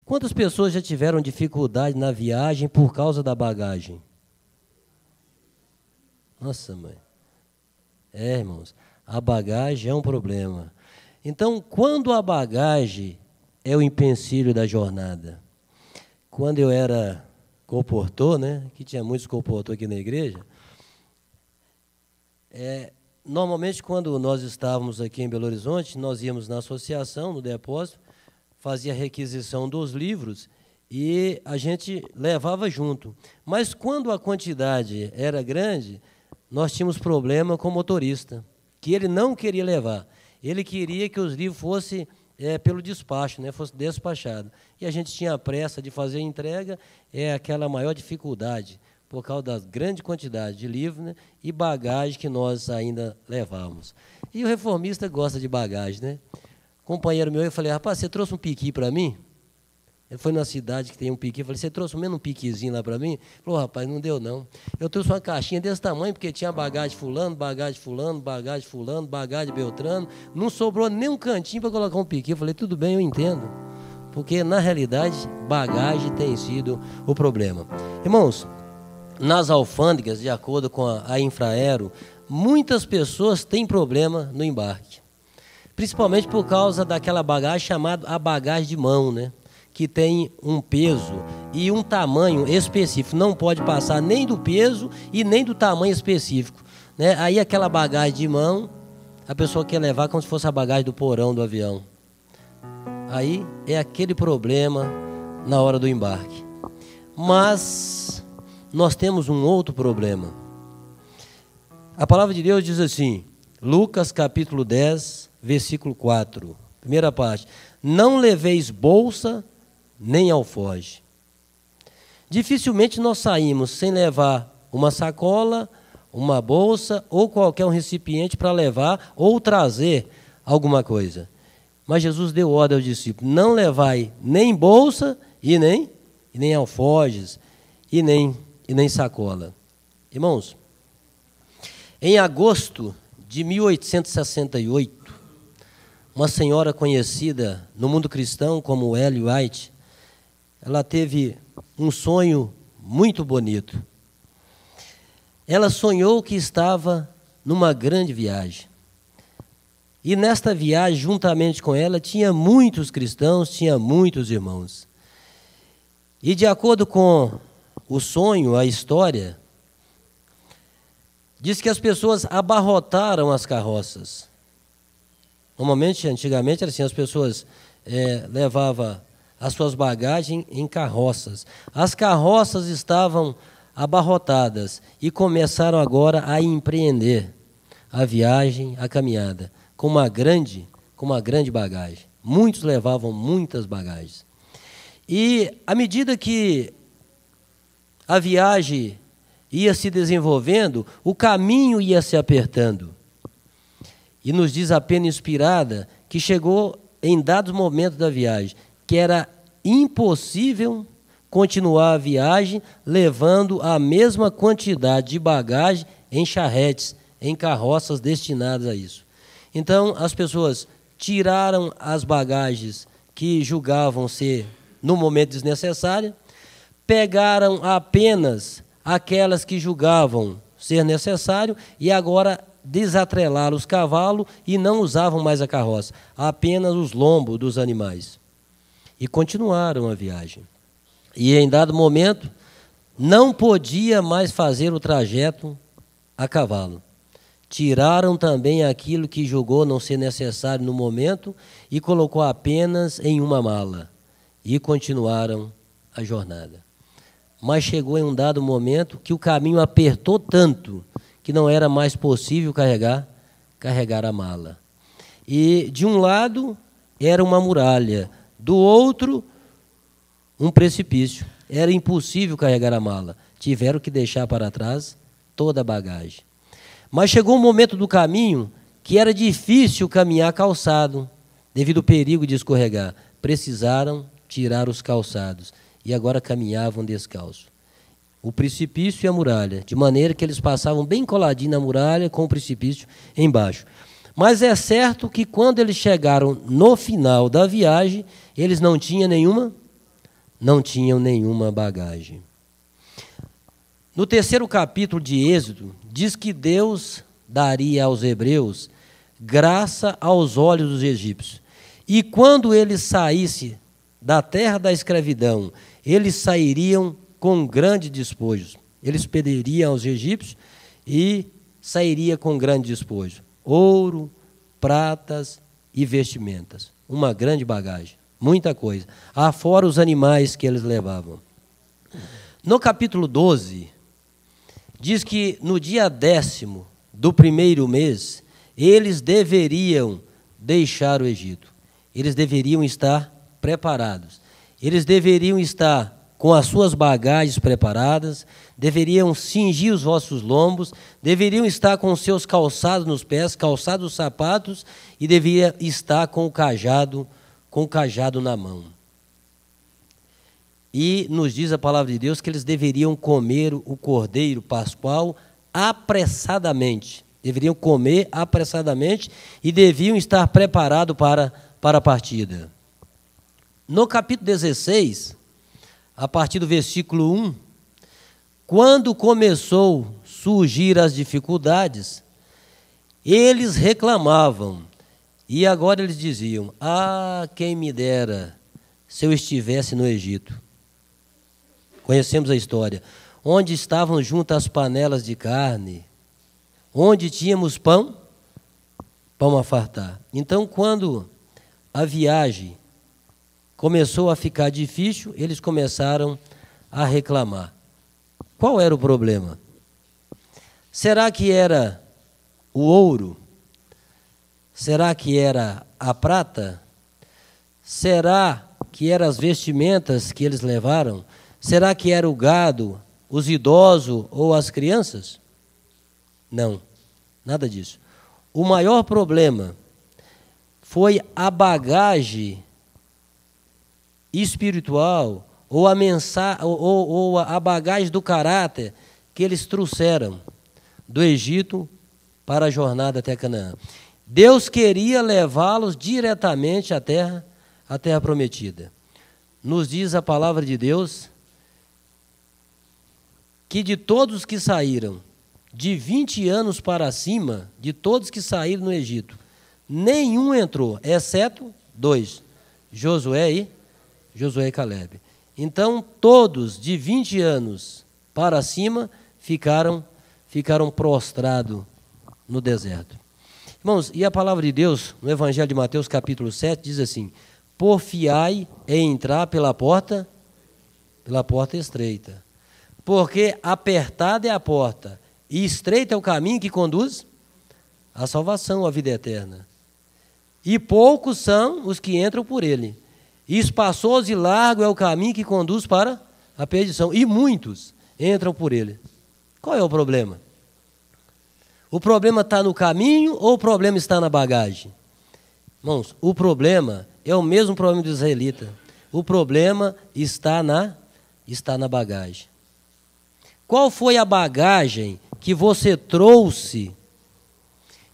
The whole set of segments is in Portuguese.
Quantas pessoas já tiveram dificuldade na viagem por causa da bagagem? Nossa, mãe. Irmãos, a bagagem é um problema. Então, quando a bagagem é o empecilho da jornada? Quando eu era colportor, né, que tinha muitos colportores aqui na igreja, normalmente, quando nós estávamos aqui em Belo Horizonte, nós íamos na associação, no depósito, fazia a requisição dos livros e a gente levava junto. Mas quando a quantidade era grande, nós tínhamos problema com o motorista, que ele não queria levar. Ele queria que os livros fossem pelo despacho, né, fosse despachado. E a gente tinha pressa de fazer a entrega, aquela maior dificuldade, por causa da grande quantidade de livros, né, e bagagem que nós ainda levávamos. E o reformista gosta de bagagem, né? Companheiro meu, eu falei, rapaz, você trouxe um piqui para mim? Ele foi na cidade que tem um piqui, eu falei, você trouxe menos um piquizinho lá para mim? Ele falou, rapaz, não deu não. Eu trouxe uma caixinha desse tamanho, porque tinha bagagem fulano, bagagem fulano, bagagem fulano, bagagem beltrano, não sobrou nem um cantinho para colocar um piqui. Eu falei, tudo bem, eu entendo, porque na realidade, bagagem tem sido o problema. Irmãos, nas alfândegas, de acordo com a Infraero, muitas pessoas têm problema no embarque, principalmente por causa daquela bagagem chamada a bagagem de mão, né? Que tem um peso e um tamanho específico, não pode passar nem do peso e nem do tamanho específico, né? Aí aquela bagagem de mão, a pessoa quer levar como se fosse a bagagem do porão do avião. Aí é aquele problema na hora do embarque. Mas nós temos um outro problema. A palavra de Deus diz assim, Lucas capítulo 10, versículo 4, primeira parte, não leveis bolsa nem alforje. Dificilmente nós saímos sem levar uma sacola, uma bolsa ou qualquer um recipiente para levar ou trazer alguma coisa. Mas Jesus deu ordem aos discípulos, não levai nem bolsa e nem alforjes e nem sacola. Irmãos, em agosto de 1868, uma senhora conhecida no mundo cristão como Ellen White, ela teve um sonho muito bonito. Ela sonhou que estava numa grande viagem. E nesta viagem, juntamente com ela, tinha muitos cristãos, tinha muitos irmãos. E de acordo com o sonho, a história, diz que as pessoas abarrotaram as carroças. Normalmente, antigamente, era assim, as pessoas levavam as suas bagagens em carroças. As carroças estavam abarrotadas e começaram agora a empreender a viagem, a caminhada, com uma grande bagagem. Muitos levavam muitas bagagens. E à medida que a viagem ia se desenvolvendo, o caminho ia se apertando. E nos diz a Pena Inspirada que chegou em dados momentos da viagem, que era impossível continuar a viagem levando a mesma quantidade de bagagem em charretes, em carroças destinadas a isso. Então, as pessoas tiraram as bagagens que julgavam ser no momento desnecessária, pegaram apenas aquelas que julgavam ser necessário e agora desatrelaram os cavalos e não usavam mais a carroça, apenas os lombos dos animais. E continuaram a viagem. E em dado momento, não podia mais fazer o trajeto a cavalo. Tiraram também aquilo que julgou não ser necessário no momento e colocou apenas em uma mala. E continuaram a jornada. Mas chegou em um dado momento que o caminho apertou tanto que não era mais possível carregar a mala. E de um lado era uma muralha, do outro um precipício. Era impossível carregar a mala. Tiveram que deixar para trás toda a bagagem. Mas chegou um momento do caminho que era difícil caminhar calçado, devido ao perigo de escorregar. Precisaram tirar os calçados e agora caminhavam descalços. O precipício e a muralha, de maneira que eles passavam bem coladinho na muralha com o precipício embaixo. Mas é certo que quando eles chegaram no final da viagem, eles não tinham nenhuma não tinham nenhuma bagagem. No terceiro capítulo de Êxodo, diz que Deus daria aos hebreus graça aos olhos dos egípcios. E quando eles saíssem da terra da escravidão, eles sairiam com grande despojo. Eles pediriam aos egípcios e sairia com grande despojo. Ouro, pratas e vestimentas. Uma grande bagagem, muita coisa. Afora os animais que eles levavam. No capítulo 12, diz que no dia 10º do primeiro mês, eles deveriam deixar o Egito. Eles deveriam estar preparados. Eles deveriam estar com as suas bagagens preparadas, deveriam cingir os vossos lombos, deveriam estar com os seus calçados nos pés, calçados os sapatos, e deveria estar com o cajado na mão. E nos diz a palavra de Deus que eles deveriam comer o cordeiro pascual apressadamente. Deveriam comer apressadamente e deviam estar preparados para a partida. No capítulo 16, a partir do versículo 1, quando começou a surgir as dificuldades, eles reclamavam. E agora eles diziam: ah, quem me dera se eu estivesse no Egito. Conhecemos a história. Onde estavam juntas as panelas de carne, onde tínhamos pão a fartar. Então, quando a viagem começou a ficar difícil, eles começaram a reclamar. Qual era o problema? Será que era o ouro? Será que era a prata? Será que eram as vestimentas que eles levaram? Será que era o gado, os idosos ou as crianças? Não, nada disso. O maior problema foi a bagagem espiritual ou a mensagem ou a bagagem do caráter que eles trouxeram do Egito para a jornada até Canaã. Deus queria levá-los diretamente à terra prometida. Nos diz a palavra de Deus que de todos que saíram de 20 anos para cima, de todos que saíram no Egito, nenhum entrou, exceto 2, Josué e Calebe. Então, todos de 20 anos para cima ficaram prostrados no deserto. Irmãos, e a palavra de Deus, no Evangelho de Mateus, capítulo 7, diz assim: porfiai em entrar pela porta estreita, porque apertada é a porta, e estreito é o caminho que conduz à salvação, à vida eterna. E poucos são os que entram por ele. E espaçoso e largo é o caminho que conduz para a perdição. E muitos entram por ele. Qual é o problema? O problema está no caminho ou o problema está na bagagem? Irmãos, o problema é o mesmo problema do israelita. O problema está na bagagem. Qual foi a bagagem que você trouxe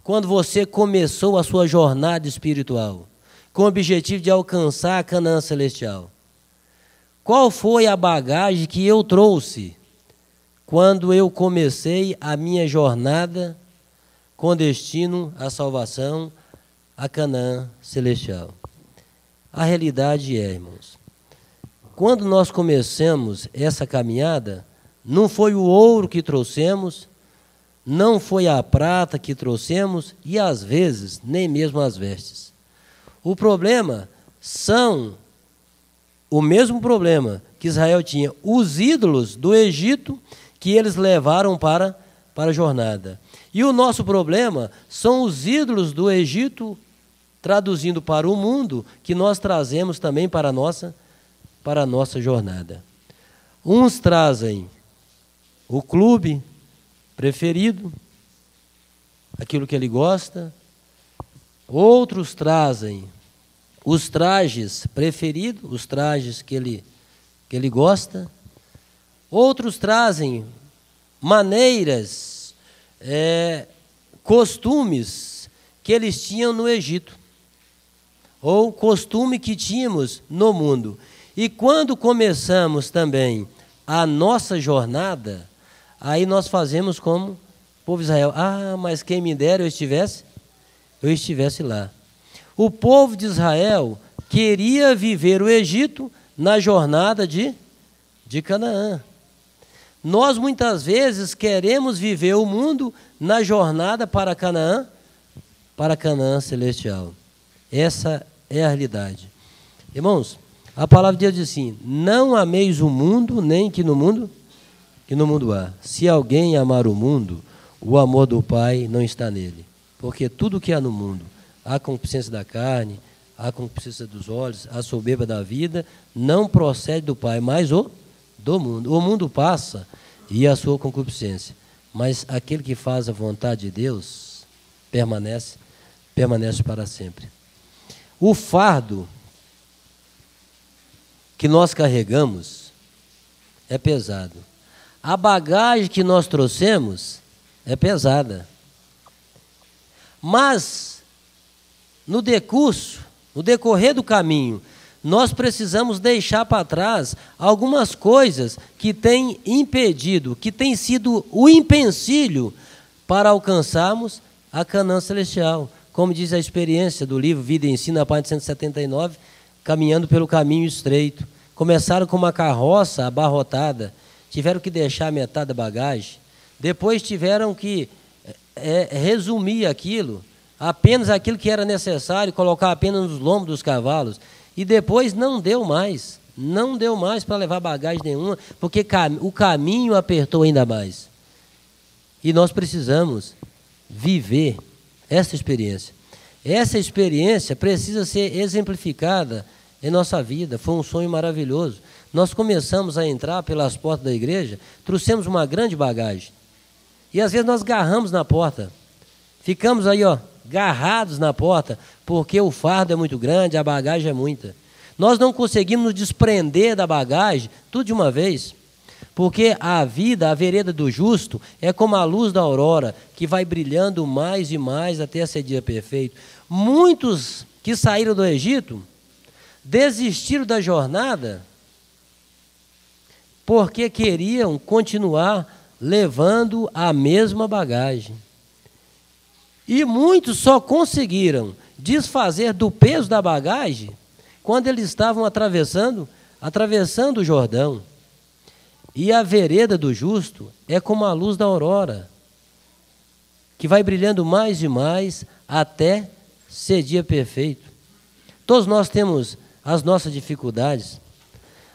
quando você começou a sua jornada espiritual, com o objetivo de alcançar a Canaã celestial? Qual foi a bagagem que eu trouxe quando eu comecei a minha jornada com destino à salvação, a Canaã celestial? A realidade é, irmãos, quando nós começamos essa caminhada, não foi o ouro que trouxemos, não foi a prata que trouxemos e, às vezes, nem mesmo as vestes. O problema são o mesmo problema que Israel tinha, os ídolos do Egito que eles levaram para a jornada. E o nosso problema são os ídolos do Egito, traduzindo para o mundo, que nós trazemos também para a nossa jornada. Uns trazem o clube preferido, aquilo que ele gosta. Outros trazem os trajes preferidos, os trajes que ele gosta. Outros trazem maneiras, costumes que eles tinham no Egito, ou costume que tínhamos no mundo. E quando começamos também a nossa jornada, aí nós fazemos como o povo de Israel. Ah, mas quem me dera eu estivesse lá. O povo de Israel queria viver o Egito na jornada de Canaã. Nós muitas vezes queremos viver o mundo na jornada para Canaã celestial. Essa é a realidade. Irmãos, a palavra de Deus diz assim: não ameis o mundo, nem que no mundo há. Se alguém amar o mundo, o amor do Pai não está nele. Porque tudo que há no mundo, a concupiscência da carne, a concupiscência dos olhos, a soberba da vida, não procede do Pai, mas do mundo. O mundo passa e a sua concupiscência, mas aquele que faz a vontade de Deus permanece para sempre. O fardo que nós carregamos é pesado. A bagagem que nós trouxemos é pesada. Mas, no decorrer do caminho, nós precisamos deixar para trás algumas coisas que têm impedido, que têm sido o empecilho para alcançarmos a Canaã celestial. Como diz a experiência do livro Vida e Ensino, na página 179, caminhando pelo caminho estreito. Começaram com uma carroça abarrotada, tiveram que deixar metade da bagagem, depois tiveram que resumir aquilo, apenas aquilo que era necessário, colocar apenas nos lombos dos cavalos, e depois não deu mais para levar bagagem nenhuma, porque o caminho apertou ainda mais. E nós precisamos viver essa experiência. Essa experiência precisa ser exemplificada em nossa vida. Foi um sonho maravilhoso. Nós começamos a entrar pelas portas da igreja, trouxemos uma grande bagagem. E às vezes nós garramos na porta. Ficamos aí, garrados na porta, porque o fardo é muito grande, a bagagem é muita. Nós não conseguimos nos desprender da bagagem tudo de uma vez. Porque a vida, a vereda do justo, é como a luz da aurora, que vai brilhando mais e mais até ser dia perfeito. Muitos que saíram do Egito desistiram da jornada porque queriam continuar levando a mesma bagagem. E muitos só conseguiram desfazer do peso da bagagem quando eles estavam atravessando o Jordão. E a vereda do justo é como a luz da aurora, que vai brilhando mais e mais até ser dia perfeito. Todos nós temos as nossas dificuldades,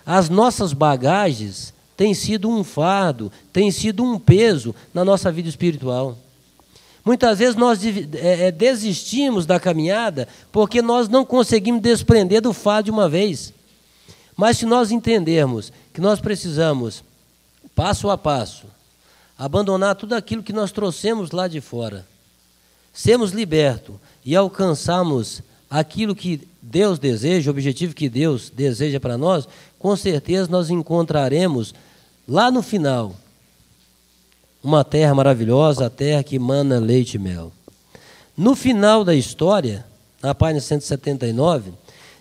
as nossas bagagens têm sido um fardo, têm sido um peso na nossa vida espiritual. Muitas vezes nós desistimos da caminhada porque nós não conseguimos desprender do fardo de uma vez. Mas se nós entendermos que nós precisamos, passo a passo, abandonar tudo aquilo que nós trouxemos lá de fora, sermos libertos e alcançarmos aquilo que Deus deseja, o objetivo que Deus deseja para nós, com certeza nós encontraremos lá no final uma terra maravilhosa, a terra que mana leite e mel. No final da história, na página 179,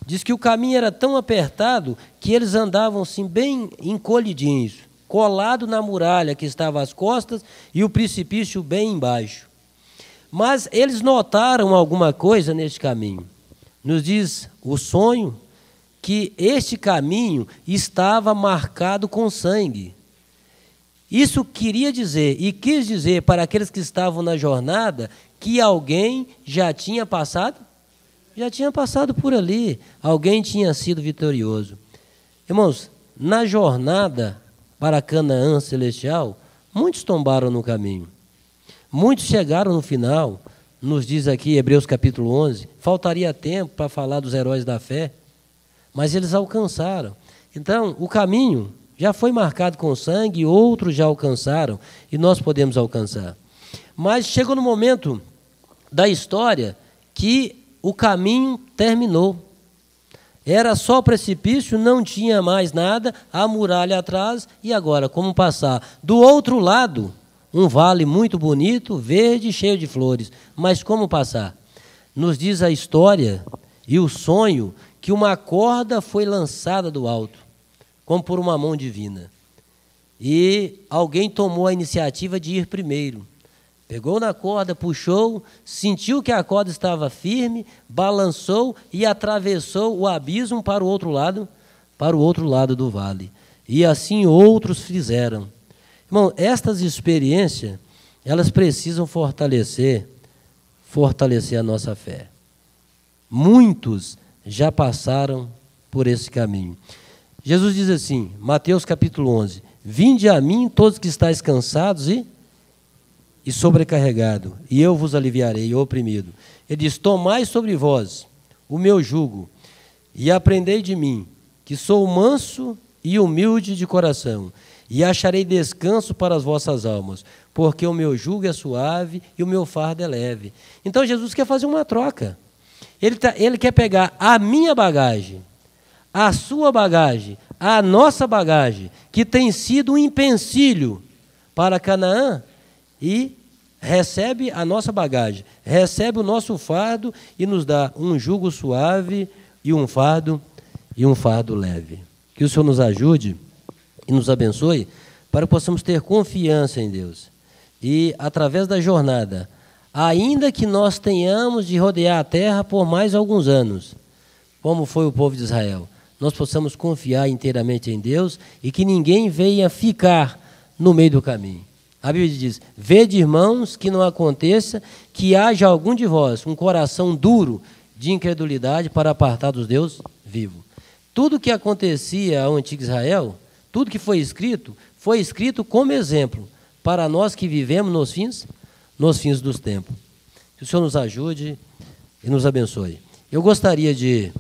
diz que o caminho era tão apertado que eles andavam assim bem encolhidinhos, colado na muralha que estava às costas e o precipício bem embaixo. Mas eles notaram alguma coisa neste caminho. Nos diz o sonho que este caminho estava marcado com sangue. Isso queria dizer e quis dizer para aqueles que estavam na jornada que alguém já tinha passado por ali, alguém tinha sido vitorioso. Irmãos, na jornada para Canaã celestial, muitos tombaram no caminho. Muitos chegaram no final, nos diz aqui Hebreus capítulo 11, faltaria tempo para falar dos heróis da fé, mas eles alcançaram. Então, o caminho já foi marcado com sangue, outros já alcançaram, e nós podemos alcançar. Mas chegou no momento da história que o caminho terminou. Era só precipício, não tinha mais nada, a muralha atrás, e agora, como passar? Do outro lado, um vale muito bonito, verde, cheio de flores. Mas como passar? Nos diz a história e o sonho que uma corda foi lançada do alto, como por uma mão divina. E alguém tomou a iniciativa de ir primeiro. Pegou na corda, puxou, sentiu que a corda estava firme, balançou e atravessou o abismo para o outro lado do vale. E assim outros fizeram. Irmão, estas experiências, elas precisam fortalecer a nossa fé. Muitos já passaram por esse caminho. Jesus diz assim, Mateus capítulo 11, vinde a mim todos que estáis cansados e sobrecarregado, e eu vos aliviarei, oprimido. Ele diz, tomai sobre vós o meu jugo, e aprendei de mim, que sou manso e humilde de coração, e acharei descanso para as vossas almas, porque o meu jugo é suave e o meu fardo é leve. Então Jesus quer fazer uma troca. Ele quer pegar a minha bagagem, a sua bagagem, a nossa bagagem, que tem sido um empecilho para Canaã, e recebe a nossa bagagem, recebe o nosso fardo e nos dá um jugo suave e um fardo leve. Que o Senhor nos ajude e nos abençoe para que possamos ter confiança em Deus. E através da jornada, ainda que nós tenhamos de rodear a terra por mais alguns anos, como foi o povo de Israel, nós possamos confiar inteiramente em Deus e que ninguém venha ficar no meio do caminho. A Bíblia diz, vede, irmãos, que não aconteça que haja algum de vós um coração duro de incredulidade para apartar dos Deus vivos. Tudo que acontecia ao antigo Israel, tudo que foi escrito como exemplo para nós que vivemos nos fins dos tempos. Que o Senhor nos ajude e nos abençoe. Eu gostaria de